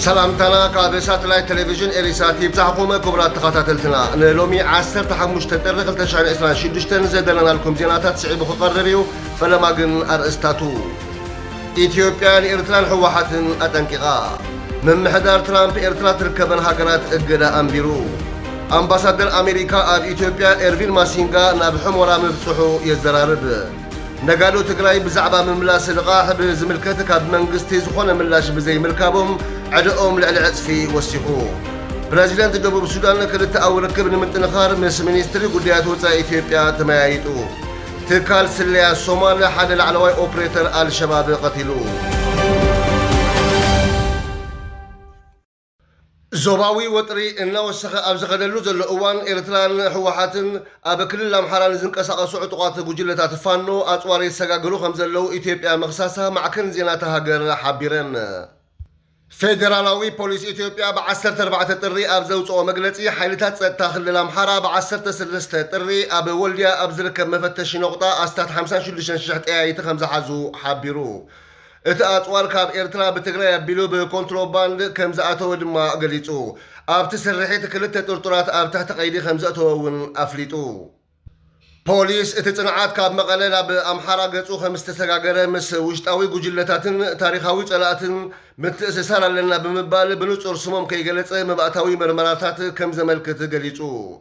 سلامتنا كابسات لاي تلفزيون إريساتي بتاعكم كبرات تخاتلتنا نلومي 10 تحمش تترغل تشعر إسران شدشتن زدلنا لكم زيناتات صعيب خقربيو فلما قن أرستاتو إثيوبيا لإرتران حواحات أتنكغا من محدار ترامب إرترا تركبن هاقرات إقدا أنبيرو أمباسادر أمريكا آب إثيوبيا إرفين ماسينغا نابحم ورا مبصحو يزدرارب نقالو تقراي بزعبا من ملاس لقاح بزملكتك اب منقستي زخونا ملاش بزي ملكابهم عدقهم لعلعصفي وسيخو برازيليان تدبو بسودان كلتا او ركبن متنخار مس منيستري قديات وطا إثيوبيا تمايتو تكال سليا الصومال حد العلواي اوبريتر الشباب قتلو زوباوي وطري إنه وسخ أبزغدلو زل أوان إرتران حواحاتن أبكل الأمحران زنقساق سعطقات قجلتات فانو أطواري سقاقلو خمزلو إثيوبيا مخصاصة مع كن زيناتها قر حابيرن فيدرالاوي بوليس إثيوبيا بعسرت 4 طري أبزوص ومقلتي حيلتات تاخل الأمحرة بعسرت 6 طري أب ولديا أبزركب مفتشي نقطة أستات 5 شلشن شحت آيت 5 حزو حابيرو اتأطوار كاب إرترا بتغري بيلو بكونتروباند كم زاتو دما قليتو اب تسرحيت كلتا ترطرات اب تحت قيدي خمزاتو افليتو بوليس اتتصنعات كاب مقللا بأمحارا قصو 5 تسقاقره مس وشطاوي قجلتاتن تاريخاوي صلاتن متأسسار لنا بمبال بنصر سموم كيغلص مبعتاوي مرمراتات كم زملكت قليتو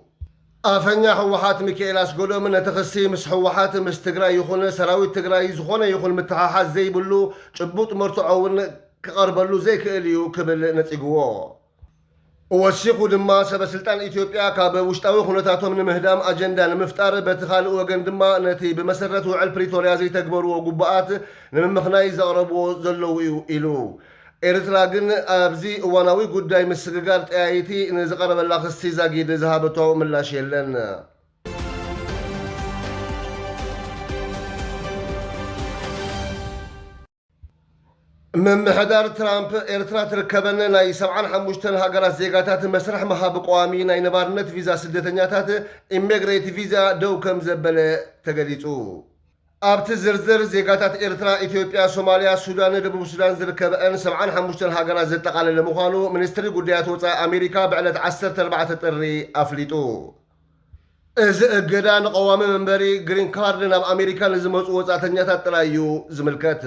أفنيا حواحات ميكيلاس قولو من تخصي مس حواحات مس تقراي يخون سراوي تقراي زخون يخون متحاحات زي بلو شبوط مرتعون كقربلو زي كاليو كبل نتيقوو ووسيقو دما سبا سلطان إثيوبيا كاب وشتاوي خونتاتو من مهدام أجندا لمفتار بتخالقو وقن دما نتي بمسرتو على بريتوريا زي تكبرو وقباءات لممخناي زغربو زلو إلو إرترا قن أبزي واناوي قداي مسقاقار تآيتي نزقرب الله خستي زاقي دزهابتو من لا شيلن من محدار ترامب إرترا تركبن ناي 75 هاقرات زيقاتات مسرح مها بقوامي ناي نبارنت فيزا سدتنياتات إميغريت فيزا دو كم زبالة تقليتو أبت زرزر زيقاتات إرترا إثيوبيا سوماليا سودان دبوب سودان زركبن 75 هاقرات زتقال لمخانو منستري قديات وطا أمريكا بعلت 14 طري أفليتو إز إقدان قوامي منبري جرين كارد ناب أمريكا لزموت وطا تنياتات ترايو زملكات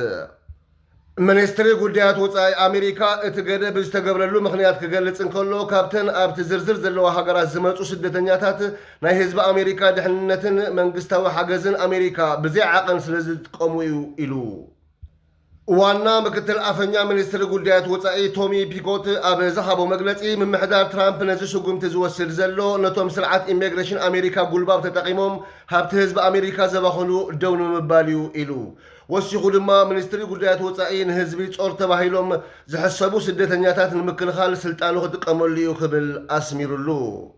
منستري قديات وطا أمريكا اتقاد بزتقبللو مخنيات كقلت انكولو كابتن أبت زرزر زلو هاقرات زموت وسدتنياتات ناي حزب أمريكا دحننتن منقستاوي حاجزن أمريكا بزي عقن سلزت قومو إلو وانا مكتل أفنيا منستري قديات وطا تومي بيكوت أب زحابو مقلتي من محدار ترامب نزشو قمت زوسر زلو نتوم سرعات إميغريشن أمريكا قلباب تتقيمهم هابت حزب أمريكا زباخنو دون مباليو إلو وسيخو دما منستري قديات وطاين هزبي تصور تباهيلهم زحسبو سدتنياتات المكلخال سلطانو خدقموليو خبل أسميرلو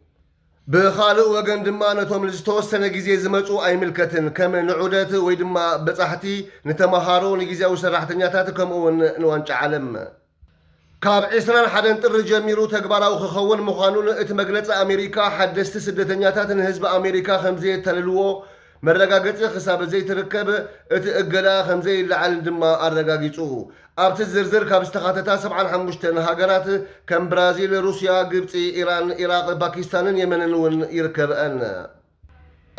بخالق وقن دما نتوم لزتوسن جيزي زمصو أي ملكتن كم نعودت ويدما بصحتي نتمهارو نجيزيو سراحتنياتات كم نوانش علم كاب عسران حدن طر جميرو تقبراو خخون مخانون اتمقلت أمريكا حدست سدتنياتات هزب أمريكا خمزي تللوو مرقاقت خساب زي تركب اتقلا خمزي لعل دما الرقاقيتو ابت الزرزر كاب استخاتتا 75 هاقرات كم برازيل روسيا قبطي ايران عراق باكستان يمن ون يركبن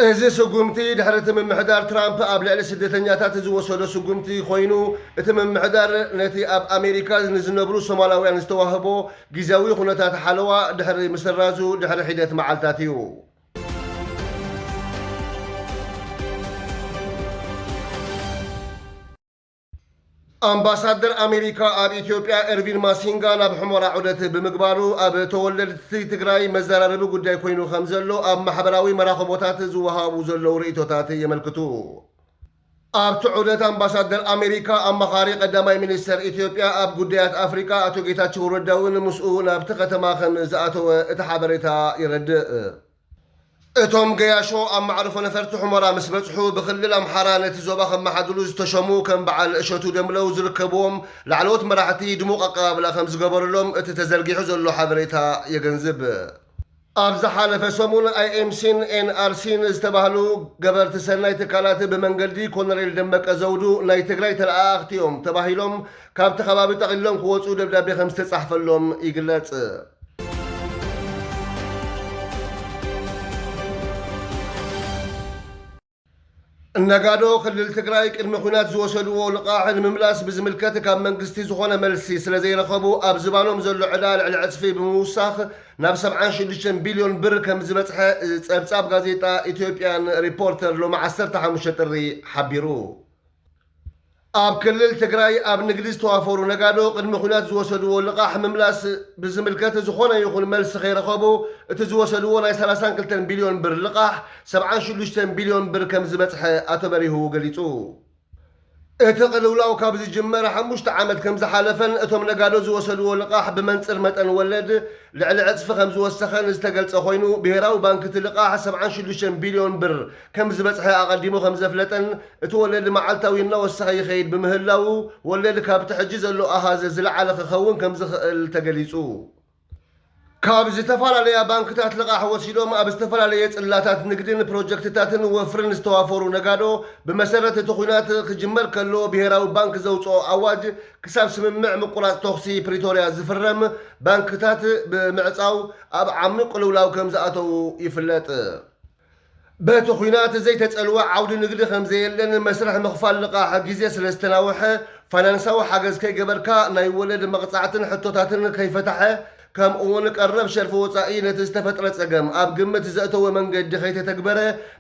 ازي سقومتي دحرت من محدار ترامب اب لعل سدتنياتات زوسودو سقومتي خوينو اتم محدار نتي اب امريكا نزنبرو سومالاويان استوهبو غيزاوي خنتات حلوه دحر مسرازو دحر حيدت معالتاتيو أمباسادر أمريكا أب إثيوبيا إرفين ماسينغا ناب حمورا عودت بمقبارو أب تولد تيغراي مزاراربو قداي كوينو خمزلو أب محبراوي مراخبوتات زوهابو زلو رئيتوتات يملكتو أب تعودت أمباسادر أمريكا أم مخاري قدامي منستر إثيوبيا أب قدايات أفريكا أتو جيتا تشور الدون مسؤول أب تقتما خمز أتو اتحابريتا يرد اتوم قياشو أم معرفو نفرت حمرا مسبتحو بخلل أمحرانة زوبا خم حدلوز تشمو كم بعل اشوتو دملو زركبوم لعلوت مراحتي دموق قابل خمس قبر لهم اتتزلقي حزلو حبريتها يقنزب ኣብ ዝሓለፈ ሰሙን ኣይኤምሲን ኤንኣርሲን ዝተባህሉ ገበርቲ ሰናይ ትካላት ብመንገዲ ኮሎኔል ደመቀ ዘውዱ ናይ ትግራይ ተለኣኽቲ እዮም ተባሂሎም ካብቲ ከባቢ ጠቕሊሎም ክወፁ ደብዳቤ ከም ዝተጻሕፈሎም ይግለጽ። ነጋዶ ክልል ትግራይ ቅድሚ ኩናት ዝወሰድዎ ልቃሕ ንምምላስ ብዝምልከት ካብ መንግስቲ ዝኾነ መልሲ ስለ ዘይረኸቡ ኣብ ዝባኖም ዘሎ ዕዳ ልዕሊ ዕፅፊ ብምውሳኽ ናብ 76 ቢልዮን ብር ከም ዝበፅሐ ጸብጻብ ጋዜጣ ኢትዮጵያን ሪፖርተር ሎሚ 15 ጥሪ ሓቢሩ። ኣብ ክልል ትግራይ ኣብ ንግዲ ዝተዋፈሩ ነጋዶ ቅድሚ ኩናት ዝወሰድዎ ልቃሕ ምምላስ ብዝምልከት ዝኾነ ይኹን መልሲ ከይረኸቡ እቲ ዝወሰድዎ ናይ 32 ቢልዮን ብር ልቃሕ 76 ቢልዮን ብር ከም ዝበፅሐ ኣቶ በሪሁ ገሊጹ። እቲ ቅልውላው ካብ ዝጅመረ 5 ዓመት ከም ዝሓለፈን እቶም ነጋዶ ዝወሰድዎ ልቃሕ ብመንፅር መጠን ወለድ ልዕሊ ዕፅፊ ከም ዝወሰኸን ዝተገልጸ ኮይኑ ብሄራዊ ባንኪ እቲ ልቃሕ 76 ቢልዮን ብር ከም ዝበፅሐ ኣቐዲሙ ከም ዘፍለጠን እቲ ወለድ መዓልታዊ እናወሰኸ ይኸይድ ብምህላው ወለድ ካብቲ ሕጂ ዘሎ ኣሃዘ ዝለዓለ ክኸውን ከም ዝኽእል ተገሊጹ። ካብ ዝተፈላለያ ባንክታት ልቃሕ ወሲዶም ኣብ ዝተፈላለየ ጽላታት ንግድን ፕሮጀክትታትን ወፍርን ዝተዋፈሩ ነጋዶ ብመሰረት እቲ ኩናት ክጅመር ከሎ ብሄራዊ ባንክ ዘውፅኦ ኣዋጅ ክሳብ ስምምዕ ምቁራፅ ተኽሲ ፕሪቶርያ ዝፍረም ባንክታት ብምዕፃው ኣብ ዓሚቕ ቅልውላው ከም ዝኣተዉ ይፍለጥ። በቲ ኩናት ዘይተጸልወ ዓውዲ ንግዲ ከም ዘየለን መስርሕ ምኽፋል ልቃሕ ግዜ ስለ ዝተናውሐ ፋይናንሳዊ ሓገዝ ከይገበርካ ናይ ወለድ መቕፃዕትን ሕቶታትን ከይፈታሐ ከም እውን ቀረብ ሸርፊ ወፃኢ ነቲ ዝተፈጥረ ጸገም ኣብ ግምት ዘእተወ መንገዲ ከይተተግበረ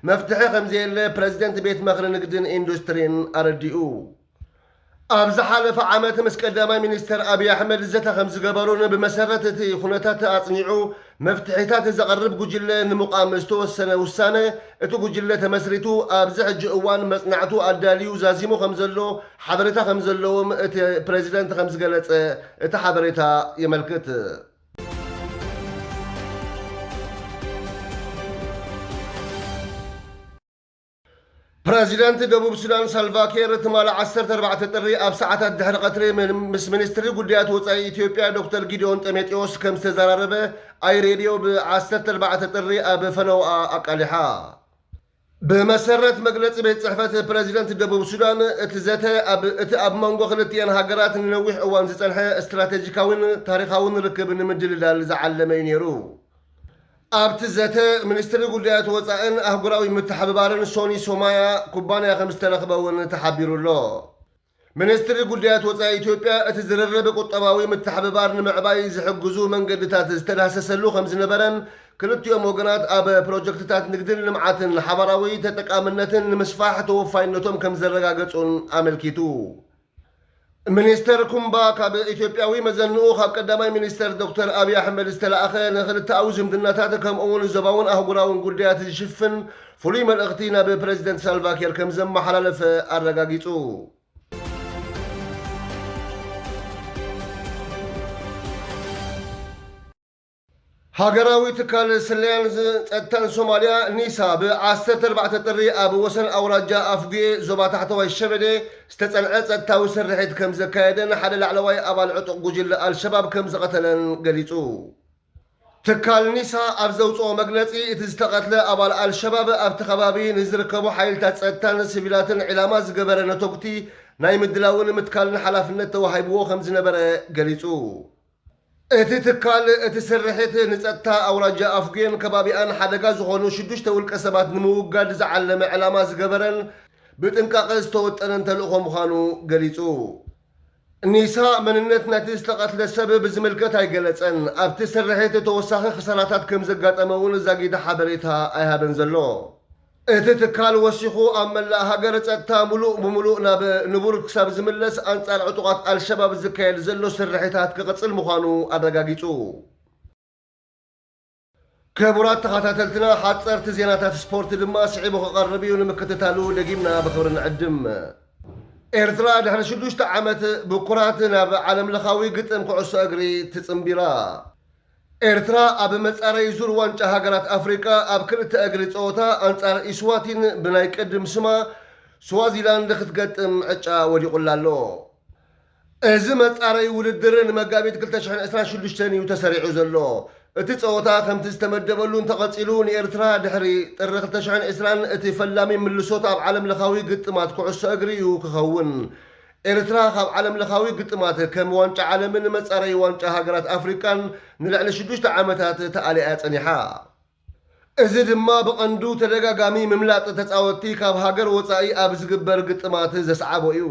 መፍትሒ ከም ዘየለ ፕረዚደንት ቤት ምኽሪ ንግድን ኢንዱስትሪን ኣረዲኡ። ኣብ ዝሓለፈ ዓመት ምስ ቀዳማይ ሚኒስተር ኣብዪ ኣሕመድ ዘተ ከም ዝገበሩን ብመሰረት እቲ ኩነታት ኣጽኒዑ መፍትሒታት ዘቐርብ ጉጅለ ንምቋም ዝተወሰነ ውሳነ እቲ ጉጅለ ተመስሪቱ ኣብዚ ሕጂ እዋን መጽናዕቱ ኣዳልዩ ዛዚሙ ከም ዘሎ ሓበሬታ ከም ዘለዎም እቲ ፕረዚደንት ከም ዝገለጸ እቲ ሓበሬታ የመልክት። ፕረዚደንት ደቡብ ሱዳን ሳልቫኪር ትማል 14 ጥሪ ኣብ ሰዓታት ድሕሪ ቀትሪ ምስ ሚኒስትሪ ጉዳያት ወፃኢ ኢትዮጵያ ዶክተር ጊድዮን ጢሞቴዎስ ከም ዝተዛረበ ኣይ ሬድዮ ብ14 ጥሪ ኣብ ፈነውኣ ኣቃሊሓ። ብመሰረት መግለፂ ቤት ጽሕፈት ፕረዚደንት ደቡብ ሱዳን እቲ ኣብ መንጎ ክልቲአን ሃገራት ንነዊሕ እዋን ዝጸንሐ እስትራቴጂካውን ታሪኻውን ርክብ ንምድልዳል ዝዓለመ እዩ ነይሩ። ኣብቲ ዘተ ሚኒስትሪ ጉዳያት ወፃእን ኣህጉራዊ ምትሕብባርን ሶኒ ሶማያ ኩባንያ ከም ዝተረኽበውን ተሓቢሩሎ። ሚኒስትሪ ጉዳያት ወፃኢ ኢትዮጵያ እቲ ዝርርብ ቁጠባዊ ምትሕብባር ንምዕባይ ዝሕግዙ መንገድታት ዝተዳሰሰሉ ከም ዝነበረን ክልቲኦም ወገናት ኣብ ፕሮጀክትታት ንግድን ልምዓትን ሓበራዊ ተጠቃምነትን ንምስፋሕ ተወፋይነቶም ከም ዘረጋገጹን ኣመልኪቱ። ሚኒስተር ኩምባ ካብ ኢትዮጵያዊ መዘንኡ ካብ ቀዳማይ ሚኒስተር ዶክተር ኣብዪ ኣሕመድ ዝተለኣኸ ንኽልተኣዊ ዝምድናታት ከምኡውን ዞባውን ኣህጉራውን ጉዳያት ዝሽፍን ፍሉይ መልእኽቲ ናብ ፕረዚደንት ሳልቫኪር ከም ዘመሓላለፈ ኣረጋጊጹ። ሃገራዊ ትካል ስለያን ጸጥታን ሶማልያ ኒሳ ብ14 ጥሪ ኣብ ወሰን ኣውራጃ ኣፍጉዬ ዞባ ታሕተዋይ ሸበሌ ዝተጸንዐ ጸጥታዊ ስርሒት ከም ዘካየደን ሓደ ላዕለዋይ ኣባል ዕጡቕ ጉጅለ ኣልሸባብ ከም ዝቐተለን ገሊጹ። ትካል ኒሳ ኣብ ዘውፅኦ መግለፂ እቲ ዝተቐትለ ኣባል ኣልሸባብ ኣብቲ ከባቢ ንዝርከቡ ሓይልታት ጸጥታን ሲቪላትን ዕላማ ዝገበረ ነተጉቲ ናይ ምድላውን ምትካልን ሓላፍነት ተዋሂብዎ ከም ዝነበረ ገሊጹ። እቲ ትካል እቲ ስርሒት ንጸጥታ ኣውራጃ ኣፍጉዬን ከባቢኣን ሓደጋ ዝኾኑ 6 ውልቀ ሰባት ንምውጋድ ዝዓለመ ዕላማ ዝገበረን ብጥንቃቐ ዝተወጠነን ተልእኾ ምዃኑ ገሊጹ። ኒሳ መንነት ነቲ ዝተቐትለ ሰብ ብዝምልከት ኣይገለጸን። ኣብቲ ስርሒት ተወሳኺ ክሳራታት ከም ዘጋጠመውን ዛጊዳ ሓበሬታ ኣይሃበን ዘሎ። እቲ ትካል ወሲኹ ኣብ መላእ ሃገር ጸጥታ ሙሉእ ብምሉእ ናብ ንቡር ክሳብ ዝምለስ ኣንጻር ዕጡቓት ኣልሸባብ ዝካየድ ዘሎ ስርሒታት ክቕጽል ምዃኑ ኣረጋጊጹ። ክቡራት ተኸታተልትና ሓጸርቲ ዜናታት ስፖርት ድማ ስዒቡ ክቐርብ እዩ። ንምክትታሉ ደጊምና ብኽብሪ ንዕድም። ኤርትራ ድሕሪ 6 ዓመት ብኩራት ናብ ዓለም ለኻዊ ግጥም ኩዕሶ እግሪ ትጽምቢራ። ኤርትራ ኣብ መጻረይ ዙር ዋንጫ ሃገራት ኣፍሪቃ ኣብ ክልተ እግሪ ጸወታ ኣንጻር ኢስዋቲን ብናይ ቅድም ስማ ስዋዚላንድ ክትገጥም ዕጫ ወዲቑላ ኣሎ። እዚ መጻረይ ውድድር ንመጋቢት 2026 እዩ ተሰሪዑ ዘሎ። እቲ ፀወታ ከምቲ ዝተመደበሉን ተቐፂሉ ንኤርትራ ድሕሪ ጥሪ 2020 እቲ ፈላሚ ምልሶት ኣብ ዓለም ለኻዊ ግጥማት ኩዕሶ እግሪ እዩ ክኸውን። ኤርትራ ካብ ዓለም ለኻዊ ግጥማት ከም ዋንጫ ዓለምን መጻረይ ዋንጫ ሃገራት ኣፍሪቃን ንልዕሊ 6 ዓመታት ተኣሊኣ ፀኒሓ። እዚ ድማ ብቐንዱ ተደጋጋሚ ምምላጥ ተፃወቲ ካብ ሃገር ወፃኢ ኣብ ዝግበር ግጥማት ዘስዓቦ እዩ።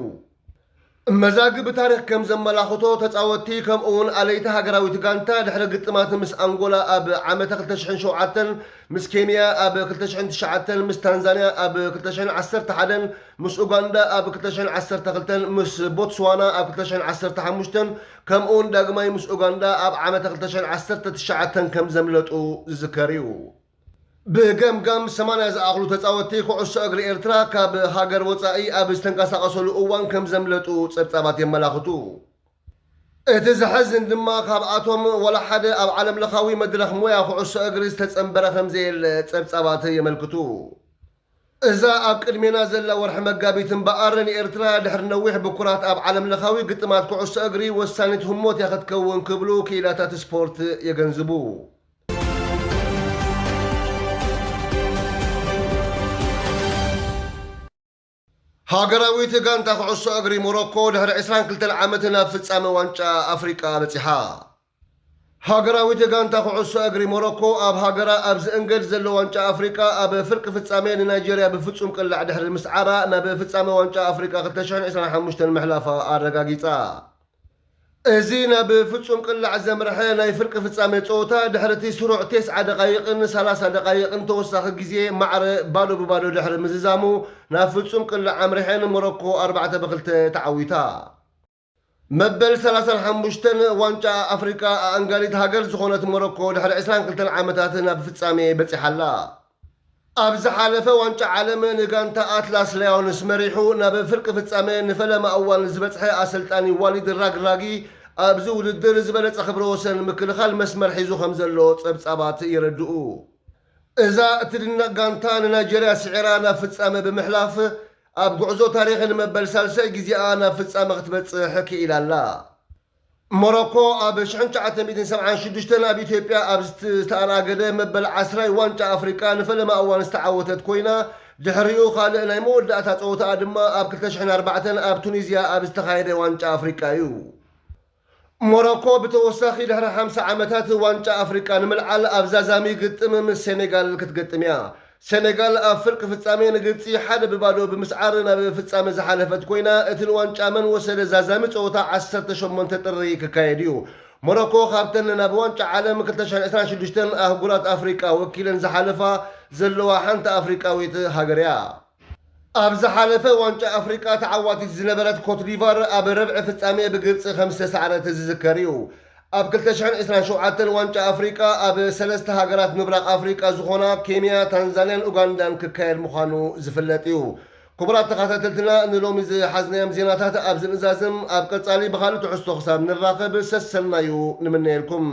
መዛግብ ታሪክ ከም ዘመላኽቶ ተፃወቲ ከምኡውን ኣለይቲ ሃገራዊት ጋንታ ድሕሪ ግጥማት ምስ አንጎላ ኣብ ዓመተ 2007 ምስ ኬንያ ኣብ 2009 ምስ ታንዛንያ ኣብ 2011 ምስ ኡጋንዳ ኣብ 2012 ምስ ቦትስዋና ኣብ 2015 ከምኡውን ዳግማይ ምስ ኡጋንዳ ኣብ ዓመተ 2019 ከም ዘምለጡ ዝዝከር እዩ። ብገምጋም 80 ዝኣኽሉ ተፃወቲ ኩዕሶ እግሪ ኤርትራ ካብ ሃገር ወፃኢ ኣብ ዝተንቀሳቐሰሉ እዋን ከም ዘምለጡ ፀብጻባት የመላኽቱ። እቲ ዝሐዝን ድማ ካብኣቶም ወላ ሓደ ኣብ ዓለም ለኻዊ መድረኽ ሞያ ኩዕሶ እግሪ ዝተፀንበረ ከም ዘየለ ፀብጻባት የመልክቱ። እዛ ኣብ ቅድሜና ዘላ ወርሒ መጋቢት እምበኣር ንኤርትራ ድሕሪ ነዊሕ ብኩራት ኣብ ዓለም ለኻዊ ግጥማት ኩዕሶ እግሪ ወሳኒት ህሞት እያ ክትከውን ክብሉ ክኢላታት ስፖርት የገንዝቡ። ሃገራዊት ጋንታ ኩዕሶ እግሪ ሞሮኮ ድሕሪ 22 ዓመት ናብ ፍጻመ ዋንጫ ኣፍሪቃ በፂሓ። ሃገራዊት ጋንታ ኩዕሶ እግሪ ሞሮኮ ኣብ ሃገራ ኣብ ዝእንገድ ዘሎ ዋንጫ ኣፍሪቃ ኣብ ፍርቂ ፍጻሜ ንናይጀርያ ብፍጹም ቅላዕ ድሕሪ ምስዓራ ናብ ፍጻመ ዋንጫ ኣፍሪቃ 2025 ምሕላፋ ኣረጋጊፃ። እዚ ናብ ፍጹም ቅላዕ ዘምርሐ ናይ ፍርቂ ፍጻሜ ፀወታ ድሕርቲ ስሩዕ 9 ደቃይቕን 30 ደቃይቕን ተወሳኺ ግዜ ማዕረ ባዶ ብባዶ ድሕሪ ምዝዛሙ ናብ ፍጹም ቅላዕ ኣምሪሐን ሞሮኮ 4-2 ተዓዊታ። መበል 35 ዋንጫ ኣፍሪቃ ኣንጋሊት ሃገር ዝኾነት ሞሮኮ ድሕሪ 22 ዓመታት ናብ ፍጻሜ በፂሓላ። ኣብ ዝሓለፈ ዋንጫ ዓለም ንጋንታ ኣትላስ ላዮንስ መሪሑ ናብ ፍርቂ ፍጻሜ ንፈለማ እዋን ዝበፅሐ ኣሰልጣኒ ዋሊድ ራግራጊ ኣብዚ ውድድር ዝበለፀ ክብረ ወሰን ምክልኻል መስመር ሒዙ ከም ዘሎ ፀብጻባት ይረድኡ። እዛ እትድነቕ ጋንታ ንናይጀርያ ስዒራ ናብ ፍጻመ ብምሕላፍ ኣብ ጉዕዞ ታሪኽ ንመበል ሳልሳይ ጊዜኣ ናብ ፍጻመ ክትበፅሕ ክኢላላ። ሞሮኮ ኣብ 1976 ኣብ ኢትዮጵያ ኣብ ዝተኣናገደ መበል 10 ዋንጫ ኣፍሪቃ ንፈለማ እዋን ዝተዓወተት ኮይና ድሕሪኡ ካልእ ናይ መወዳእታ ፀወታ ድማ ኣብ 2004 ኣብ ቱኒዝያ ኣብ ዝተኻየደ ዋንጫ ኣፍሪቃ እዩ። ሞሮኮ ብተወሳኺ ድሕሪ 50 ዓመታት ዋንጫ ኣፍሪቃ ንምልዓል ኣብ ዛዛሚ ግጥም ምስ ሴኔጋል ክትገጥም እያ። ሴኔጋል ኣብ ፍርቂ ፍጻሜ ንግብፂ 1-0 ብምስዓር ናብ ፍጻሜ ዝሓለፈት ኮይና እቲ ንዋንጫ መን ወሰደ ዛዛሚ ፀወታ 18 ጥሪ ክካየድ እዩ። ሞሮኮ ካብተን ናብ ዋንጫ ዓለም 2026 ኣህጉራት ኣፍሪቃ ወኪለን ዝሓለፋ ዘለዋ ሓንቲ ኣፍሪቃዊት ሃገር እያ። ኣብ ዝሓለፈ ዋንጫ ኣፍሪቃ ተዓዋቲት ዝነበረት ኮትዲቫር ኣብ ረብዒ ፍጻሜ ብግብፂ ከም ዝተሰዓረት ዝዝከር እዩ። ኣብ 2027 ዋንጫ ኣፍሪቃ ኣብ 3 ሃገራት ምብራቕ ኣፍሪቃ ዝኾና ኬንያ፣ ታንዛንያን ኡጋንዳን ክካየድ ምዃኑ ዝፍለጥ እዩ። ክቡራት ተኸታተልትና ንሎሚ ዝሓዝናዮም ዜናታት ኣብ ዝምእዛዝም ኣብ ቀጻሊ ብኻልእ ትሕዝቶ ክሳብ ንራኸብ ሰሰናዩ ንምነየልኩም።